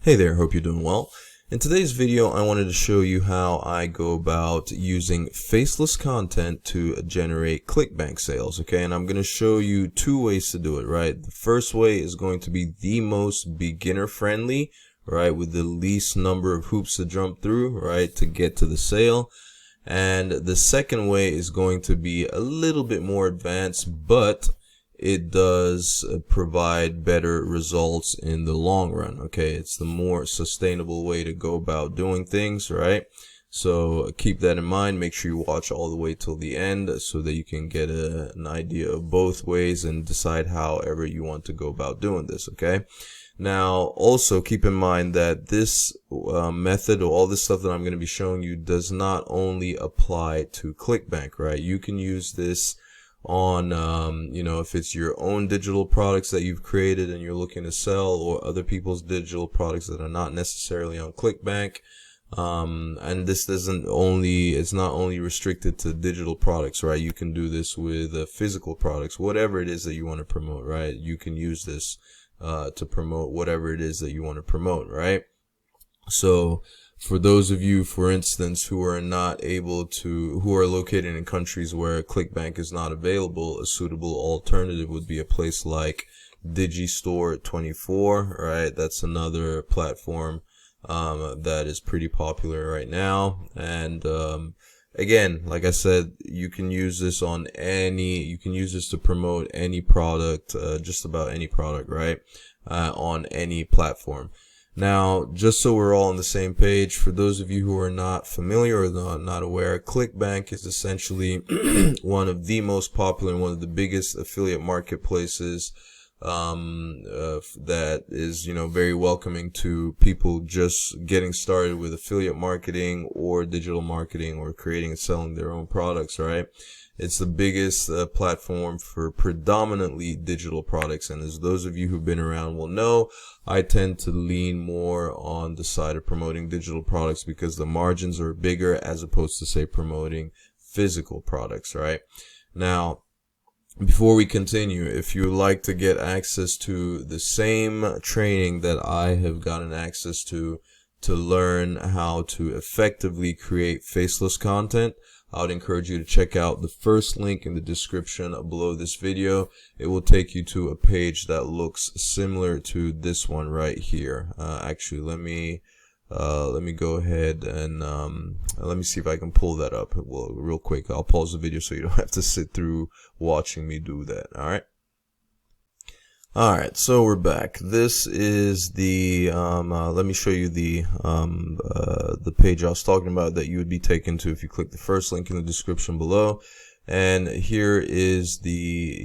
Hey there, hope you're doing well. In today's video, I wanted to show you how I go about using faceless content to generate Clickbank sales, okay? And I'm going to show you two ways to do it, right? The first way is going to be the most beginner friendly, right? With the least number of hoops to jump through, right? To get to the sale. And the second way is going to be a little bit more advanced, but it does provide better results in the long run. Okay, it's the more sustainable way to go about doing things, right? So keep that in mind. Make sure you watch all the way till the end so that you can get an idea of both ways and decide however you want to go about doing this. Okay, now also keep in mind that this method or all this stuff that I'm going to be showing you does not only apply to Clickbank, right? You can use this on if it's your own digital products that you've created and you're looking to sell, or other people's digital products that are not necessarily on Clickbank. And this it's not only restricted to digital products, right? You can do this with physical products, whatever it is that you want to promote, right? You can use this to promote whatever it is that you want to promote, right? So for those of you, for instance, who are located in countries where Clickbank is not available, a suitable alternative would be a place like Digistore24, right? That's another platform that is pretty popular right now. And again, like I said, you can use this to promote any product, just about any product, right? On any platform. Now, just so we're all on the same page, for those of you who are not familiar or not aware, Clickbank is essentially one of the most popular and one of the biggest affiliate marketplaces that is, very welcoming to people just getting started with affiliate marketing or digital marketing or creating and selling their own products, right? It's the biggest platform for predominantly digital products, and as those of you who've been around will know, I tend to lean more on the side of promoting digital products because the margins are bigger as opposed to, say, promoting physical products, right? Now, before we continue, if you would like to get access to the same training that I have gotten access to learn how to effectively create faceless content, I would encourage you to check out the first link in the description below this video. It will take you to a page that looks similar to this one right here. Actually, let me go ahead and let me see if I can pull that up. Well, real quick, I'll pause the video so you don't have to sit through watching me do that. All right, so we're back. This is the let me show you the page I was talking about that you would be taken to if you click the first link in the description below. And here is the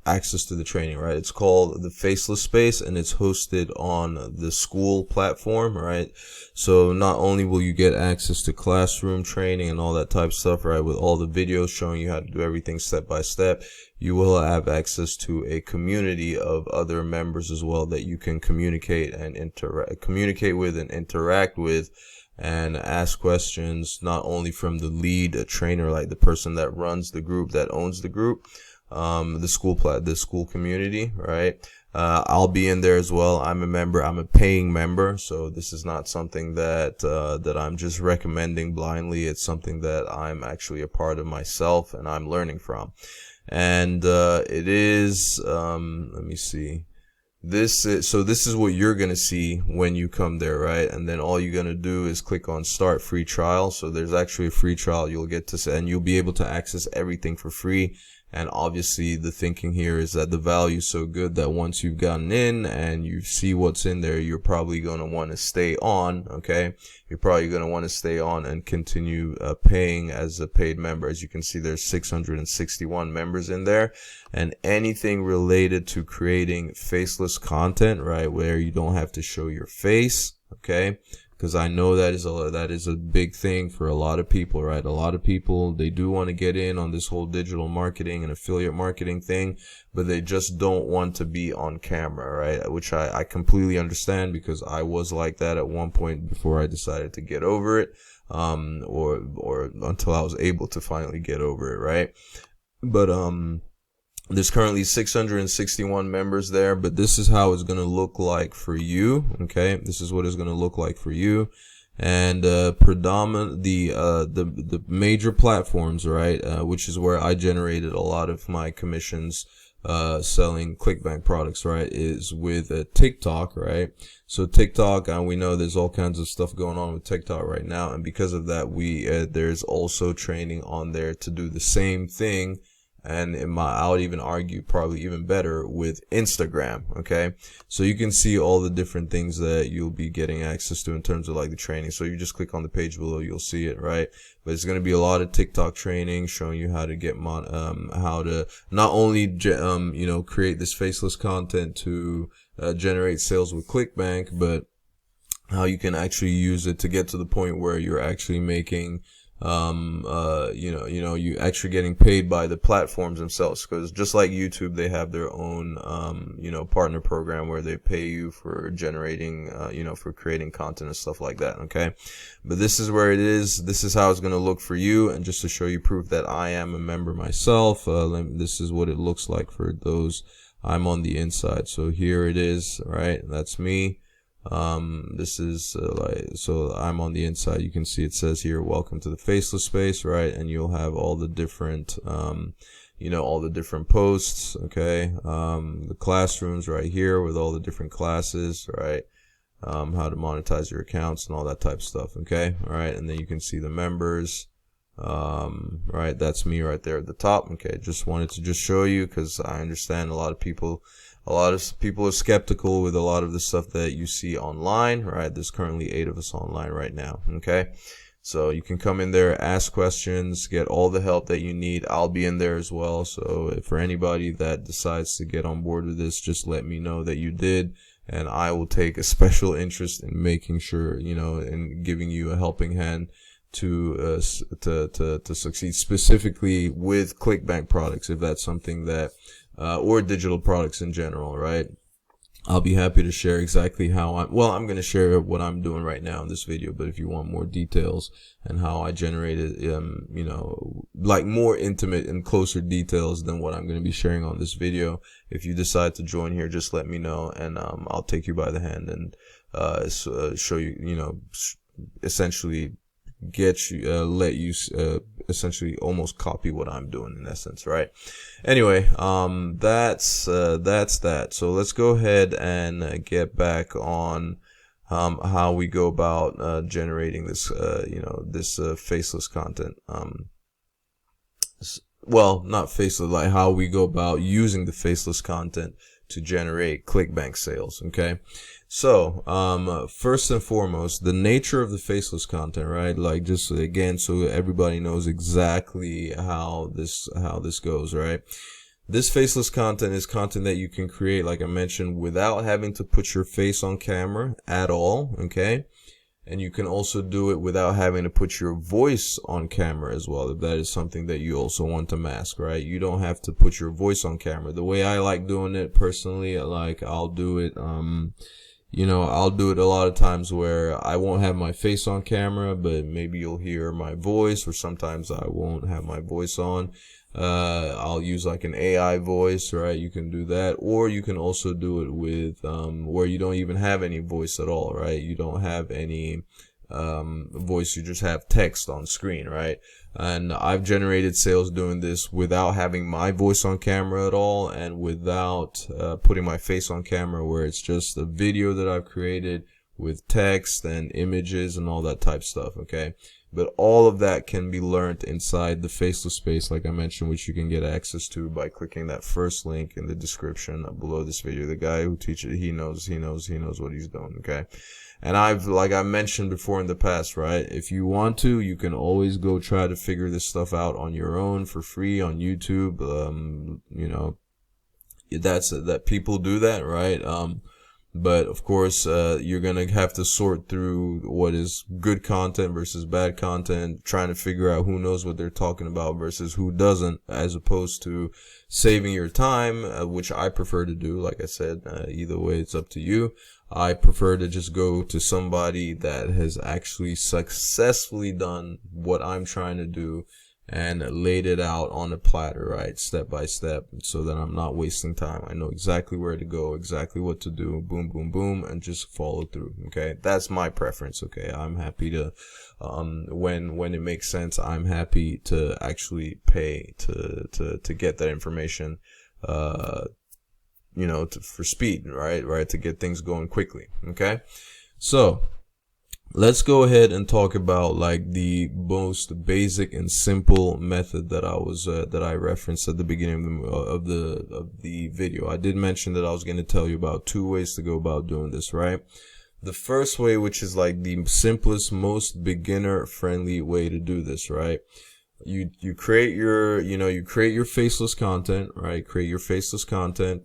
access to the training, right? It's called the Faceless Space, and it's hosted on the school platform, right? So not only will you get access to classroom training and all that type of stuff, right, with all the videos showing you how to do everything step by step, you will have access to a community of other members as well that you can communicate with and interact with and ask questions, not only from the lead trainer, like the person that runs the group, that owns the group, the school community, right? I'll be in there as well. I'm a member. I'm a paying member, so this is not something that I'm just recommending blindly. It's something that I'm actually a part of myself and I'm learning from. And it is let me see. This is what you're going to see when you come there, right? And then all you're going to do is click on start free trial. So there's actually a free trial you'll get to, and you'll be able to access everything for free. And obviously the thinking here is that the value is so good that once you've gotten in and you see what's in there, you're probably going to want to stay on, okay? You're probably going to want to stay on and continue paying as a paid member. As you can see, there's 661 members in there, and anything related to creating faceless content, right, where you don't have to show your face, okay? Because I know that is a big thing for a lot of people, right? A lot of people, they do want to get in on this whole digital marketing and affiliate marketing thing, but they just don't want to be on camera, right? Which I completely understand, because I was like that at one point before I decided to get over it, or until I was able to finally get over it, right? But There's currently 661 members there, but this is how it's going to look like for you. Okay, this is what it's going to look like for you. And predominant the major platforms, right, which is where I generated a lot of my commissions selling Clickbank products, right, is with TikTok, right? So TikTok, we know there's all kinds of stuff going on with TikTok right now, and because of that, there's also training on there to do the same thing. And I would even argue probably even better with Instagram. Okay, so you can see all the different things that you'll be getting access to in terms of like the training. So you just click on the page below, you'll see it, right? But it's going to be a lot of TikTok training showing you how to get how to not only create this faceless content to generate sales with Clickbank, but how you can actually use it to get to the point where you're actually making you actually getting paid by the platforms themselves, because just like YouTube, they have their own partner program where they pay you for generating for creating content and stuff like that. Okay, but this is where it is. This is how it's going to look for you, and just to show you proof that I am a member myself, this is what it looks like for those. I'm on the inside, so here it is, right? That's me. This is so I'm on the inside. You can see it says here, welcome to the faceless space, right? And you'll have all the different all the different posts, okay? The classrooms right here with all the different classes, right? How to monetize your accounts and all that type of stuff, okay? All right, and then you can see the members, right? That's me right there at the top. Okay, just wanted to just show you, because I understand a lot of people are skeptical with a lot of the stuff that you see online, right? There's currently 8 of us online right now, okay? So you can come in there, ask questions, get all the help that you need. I'll be in there as well. So for anybody that decides to get on board with this, just let me know that you did, and I will take a special interest in making sure, in giving you a helping hand to succeed, specifically with Clickbank products, if that's something that or digital products in general, right? I'll be happy to share exactly how I'm going to share what I'm doing right now in this video, but if you want more details and how I generated, like more intimate and closer details than what I'm going to be sharing on this video, if you decide to join here, just let me know, and I'll take you by the hand and show you, essentially let you essentially almost copy what I'm doing in essence, right? Anyway, that's that. So let's go ahead and get back on how we go about generating this this faceless content. Well, not faceless, like how we go about using the faceless content to generate Clickbank sales. Okay, so first and foremost, the nature of the faceless content, right? Like, just again, so everybody knows exactly how this goes, right? This faceless content is content that you can create, like I mentioned, without having to put your face on camera at all. Okay, and you can also do it without having to put your voice on camera as well, if that is something that you also want to mask, right? You don't have to put your voice on camera. The way I like doing it personally, like I'll do it, I'll do it a lot of times where I won't have my face on camera, but maybe you'll hear my voice, or sometimes I won't have my voice on. I'll use like an AI voice, right? You can do that, or you can also do it with where you don't even have any voice at all, right? You don't have any voice, you just have text on screen, right? And I've generated sales doing this without having my voice on camera at all, and without putting my face on camera, where it's just a video that I've created with text and images and all that type stuff, okay? But all of that can be learned inside the faceless space, like I mentioned, which you can get access to by clicking that first link in the description below this video. The guy who teaches, he knows what he's doing, okay? And like I mentioned before in the past, right? If you want to, you can always go try to figure this stuff out on your own for free on YouTube. That people do that, right? But of course, you're going to have to sort through what is good content versus bad content, trying to figure out who knows what they're talking about versus who doesn't, as opposed to saving your time, which I prefer to do. Like I said, either way, it's up to you. I prefer to just go to somebody that has actually successfully done what I'm trying to do, and laid it out on a platter, right, step by step, so that I'm not wasting time. I know exactly where to go, exactly what to do, boom, boom, boom, and just follow through. Okay, that's my preference. Okay, I'm happy to, when it makes sense, I'm happy to actually pay to get that information, for speed, right, to get things going quickly. Okay, so let's go ahead and talk about like the most basic and simple method that I referenced at the beginning of the video. I did mention that I was going to tell you about 2 ways to go about doing this, right? The first way, which is like the simplest, most beginner friendly way to do this, right? You create your faceless content, right? Create your faceless content,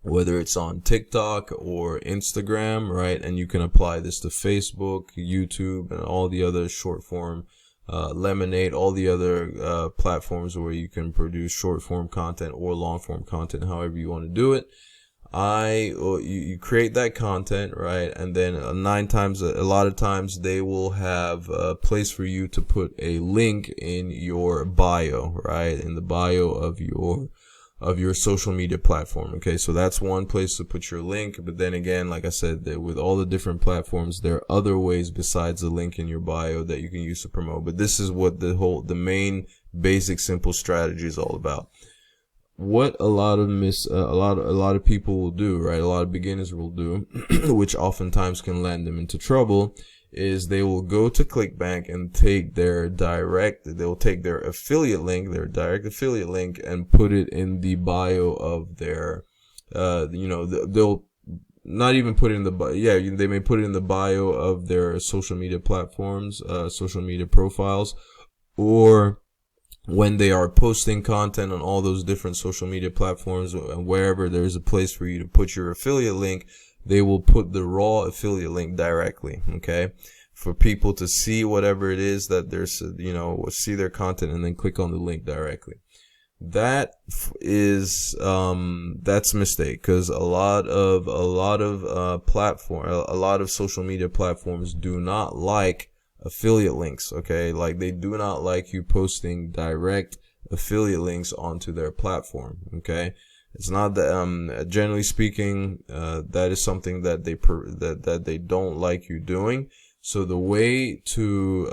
whether it's on TikTok or Instagram, right? And you can apply this to Facebook, YouTube, and all the other short form, Lemonade, all the other platforms where you can produce short form content or long form content, however you want to do it. You create that content, right? And then a lot of times they will have a place for you to put a link in your bio, right? In the bio of your social media platform. Okay, so that's one place to put your link. But then again, like I said, with all the different platforms, there are other ways besides the link in your bio that you can use to promote. But this is what the main basic simple strategy is all about. What a lot of people will do, right? A lot of beginners will do, which oftentimes can land them into trouble, is they will go to Clickbank and they'll take their affiliate link, their direct affiliate link, and put it in the bio of their, they'll not even put it in the bio. Yeah, they may put it in the bio of their social media platforms, social media profiles, or when they are posting content on all those different social media platforms, and wherever there's a place for you to put your affiliate link, they will put the raw affiliate link directly, okay, for people to see whatever it is that there's, see their content and then click on the link directly. That's a mistake, because a lot of social media platforms do not like affiliate links, okay? Like, they do not like you posting direct affiliate links onto their platform, okay? It's not that, generally speaking, that is something that they don't like you doing. So the way to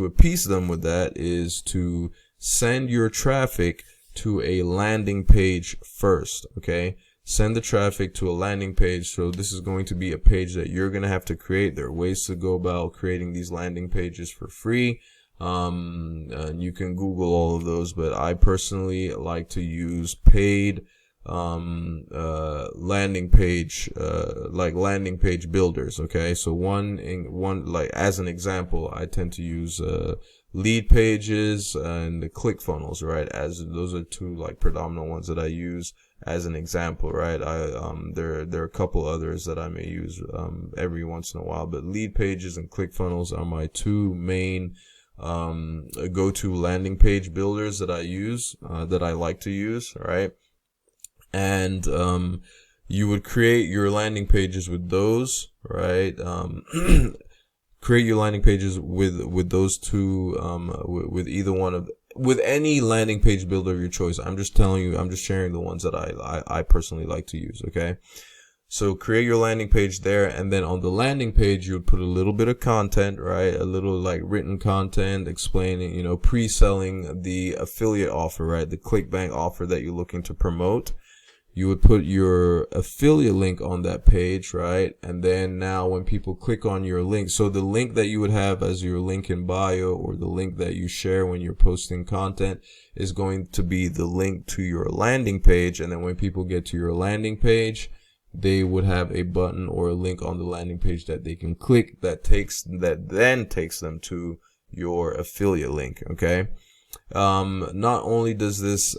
appease them with that is to send your traffic to a landing page first, okay? Send the traffic to a landing page. So this is going to be a page that you're going to have to create. There are ways to go about creating these landing pages for free. And you can Google all of those, but I personally like to use paid landing page landing page builders. Okay, so one like as an example, I tend to use lead pages and the ClickFunnels, right? As those are 2 like predominant ones that I use as an example, right? There are a couple others that I may use every once in a while, but lead pages and ClickFunnels are my 2 main go-to landing page builders that I use, that I like to use, right? And you would create your landing pages with those, right? Create your landing pages with those 2, with either one of, with any landing page builder of your choice. I'm just telling you, I'm just sharing the ones that I personally like to use, okay? So create your landing page there, and then on the landing page, you would put a little bit of content, right? A little like written content explaining, pre-selling the affiliate offer, right? The Clickbank offer that you're looking to promote. You would put your affiliate link on that page, right? And then now when people click on your link, so the link that you would have as your link in bio, or the link that you share when you're posting content, is going to be the link to your landing page. And then when people get to your landing page, they would have a button or a link on the landing page that they can click that then takes them to your affiliate link, okay? Not only does this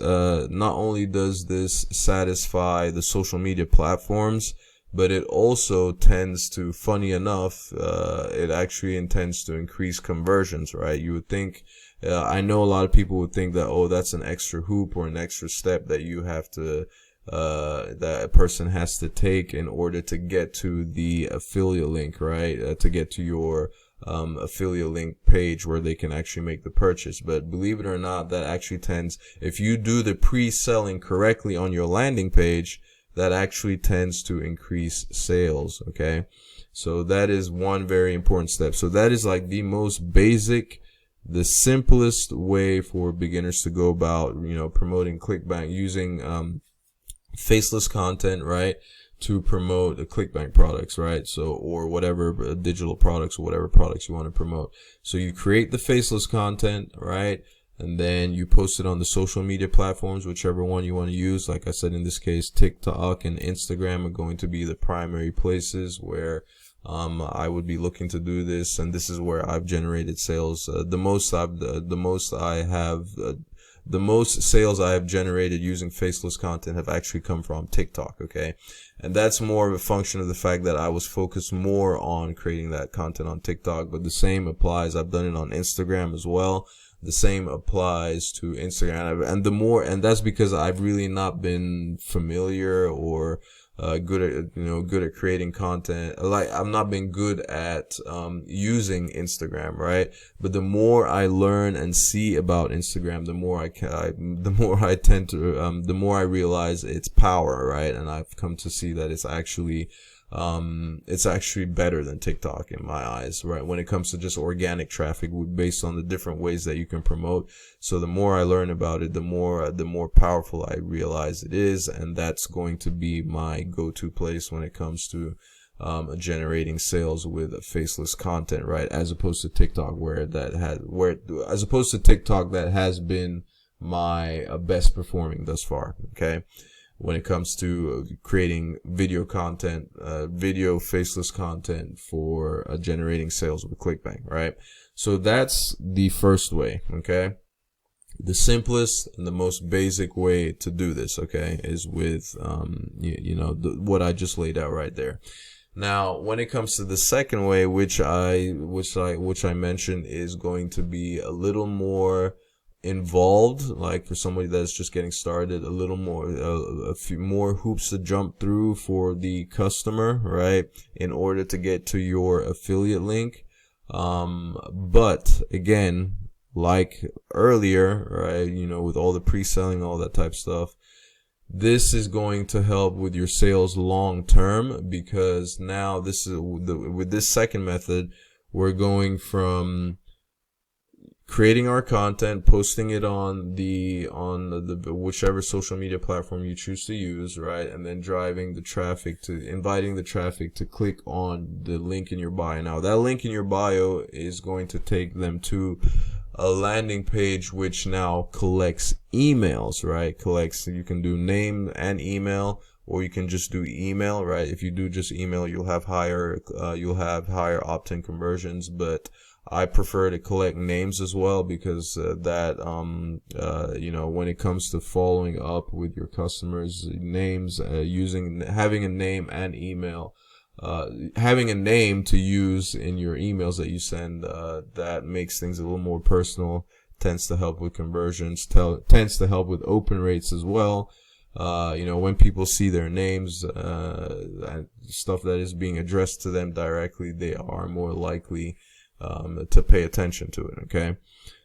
satisfy the social media platforms, but it also tends to, funny enough, it actually intends to increase conversions, right? You would think, I know a lot of people would think that, oh, that's an extra hoop or an extra step that you have to, that a person has to take in order to get to the affiliate link, right? To get to your affiliate link page where they can actually make the purchase. But believe it or not, that actually tends, if you do the pre-selling correctly on your landing page, that actually tends to increase sales. Okay. So that is one very important step. So that is like the most basic, the simplest way for beginners to go about, promoting Clickbank, using, faceless content, right? To promote the Clickbank products, right? So, or whatever digital products or whatever products you want to promote. So you create the faceless content, right? And then you post it on the social media platforms, whichever one you want to use. Like I said, in this case, TikTok and Instagram are going to be the primary places where I would be looking to do this, and this is where I've generated sales. The most sales I have generated using faceless content have actually come from TikTok. Okay, and that's more of a function of the fact that I was focused more on creating that content on TikTok. But the same applies. I've done it on Instagram as well. The same applies to Instagram, and that's because I've really not been familiar or good at creating content. Like, I've not been good at using Instagram, right? But the more I learn and see about Instagram, the more the more I realize its power, right? And I've come to see that it's actually better than TikTok in my eyes, right? When it comes to just organic traffic, based on the different ways that you can promote. So the more I learn about it, the more powerful I realize it is. And that's going to be my go-to place when it comes to, generating sales with faceless content, right? As opposed to TikTok, as opposed to TikTok, that has been my best performing thus far. Okay. When it comes to creating video content, video faceless content for generating sales with Clickbank, right? So that's the first way, okay? The simplest and the most basic way to do this, okay, is with, what I just laid out right there. Now, when it comes to the second way, which I mentioned, is going to be a little more involved, like for somebody that's just getting started, a little more, a few more hoops to jump through for the customer, right, in order to get to your affiliate link. But again, like earlier, right, with all the pre-selling, all that type of stuff, this is going to help with your sales long term, because now with this second method, we're going from creating our content, posting it on the whichever social media platform you choose to use, right? And then inviting the traffic to click on the link in your bio. Now, that link in your bio is going to take them to a landing page which now collects emails, right? You can do name and email, or you can just do email, right? If you do just email, you'll have higher opt-in conversions, but I prefer to collect names as well, because when it comes to following up with your customers' names, having a name and email, having a name to use in your emails that you send, that makes things a little more personal, tends to help with conversions, tends to help with open rates as well. When people see their names, and stuff that is being addressed to them directly, they are more likely to pay attention to it. Okay,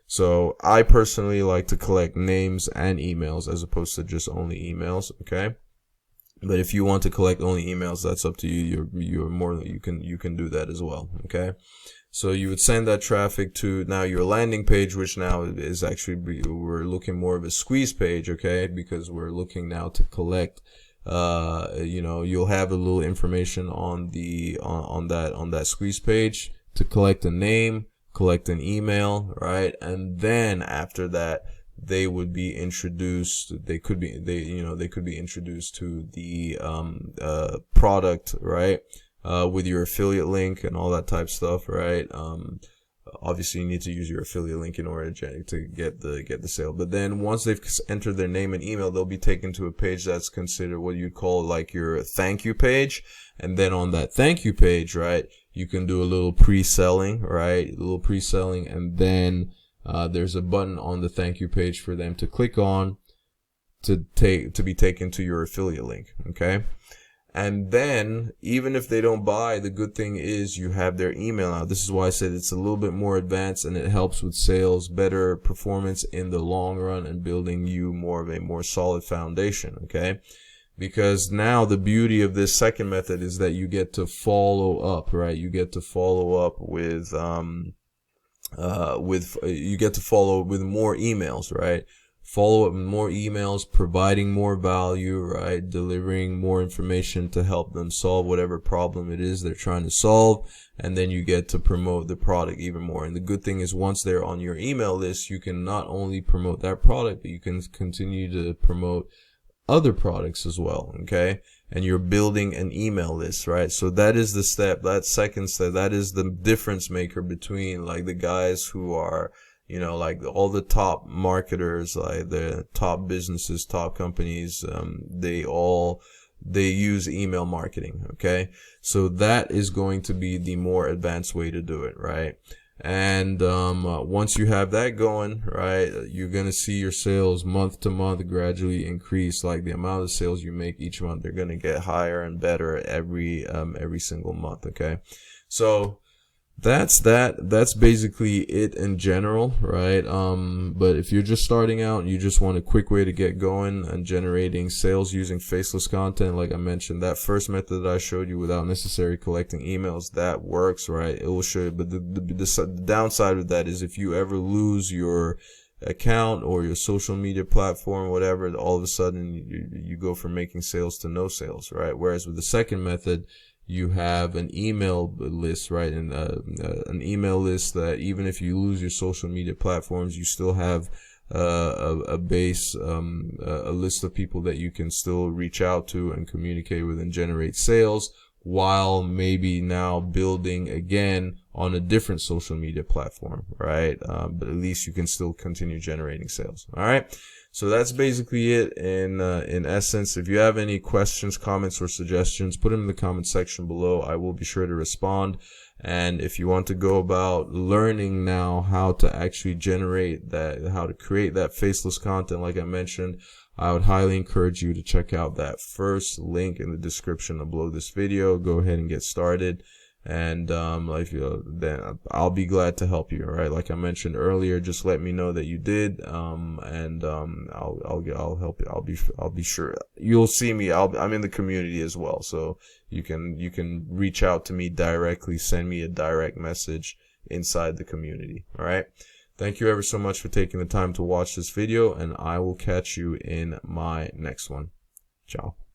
so I personally like to collect names and emails as opposed to just only emails. Okay, but if you want to collect only emails, that's up to you. You can do that as well. Okay, so you would send that traffic to now your landing page, which now is actually, we're looking more of a squeeze page. Okay, because we're looking now to collect. You'll have a little information on that squeeze page to collect a name, collect an email, right? And then after that, they could be introduced to the product, right? With your affiliate link and all that type stuff, right? Obviously you need to use your affiliate link in order to get the sale. But then once they've entered their name and email, they'll be taken to a page that's considered what you'd call like your thank you page. And then on that thank you page, right, you can do a little pre-selling, right? And then there's a button on the thank you page for them to click on to be taken to your affiliate link. Okay. And then, even if they don't buy, the good thing is you have their email now. This is why I said it's a little bit more advanced, and it helps with sales, better performance in the long run, and building you more of a more solid foundation, okay? Because now the beauty of this second method is that you get to follow up, right? You get to follow up with you get to follow with more emails, right? Follow up with more emails, providing more value, right? Delivering more information to help them solve whatever problem it is they're trying to solve. And then you get to promote the product even more. And the good thing is, once they're on your email list, you can not only promote that product, but you can continue to promote other products as well, okay? And you're building an email list, right? So that is the step, that second step, that is the difference maker between like the guys who are, you know, like all the top marketers, like the top businesses, top companies, they use email marketing, okay? So that is going to be the more advanced way to do it, right? And once you have that going, right, you're gonna see your sales month to month gradually increase. Like the amount of sales you make each month, they're gonna get higher and better every single month. Okay, so that's basically it in general, right? But if you're just starting out and you just want a quick way to get going and generating sales using faceless content, like I mentioned, that first method that I showed you without necessarily collecting emails, that works, right? It will show you. But the downside of that is if you ever lose your account or your social media platform, whatever, all of a sudden you go from making sales to no sales, right? Whereas with the second method, you have an email list, right? And an email list that even if you lose your social media platforms, you still have a base, a list of people that you can still reach out to and communicate with and generate sales, while maybe now building again on a different social media platform, right? But at least you can still continue generating sales. All right. So that's basically it in essence. If you have any questions, comments, or suggestions, put them in the comment section below. I will be sure to respond. And if you want to go about learning now how to actually generate that, how to create that faceless content, like I mentioned, I would highly encourage you to check out that first link in the description below this video. Go ahead and get started. And then I'll be glad to help you. All right, like I mentioned earlier, just let me know that you did, and I'll help you. I'll be sure you'll see me. I'm in the community as well, so you can reach out to me directly. Send me a direct message inside the community. All right. Thank you ever so much for taking the time to watch this video, and I will catch you in my next one. Ciao.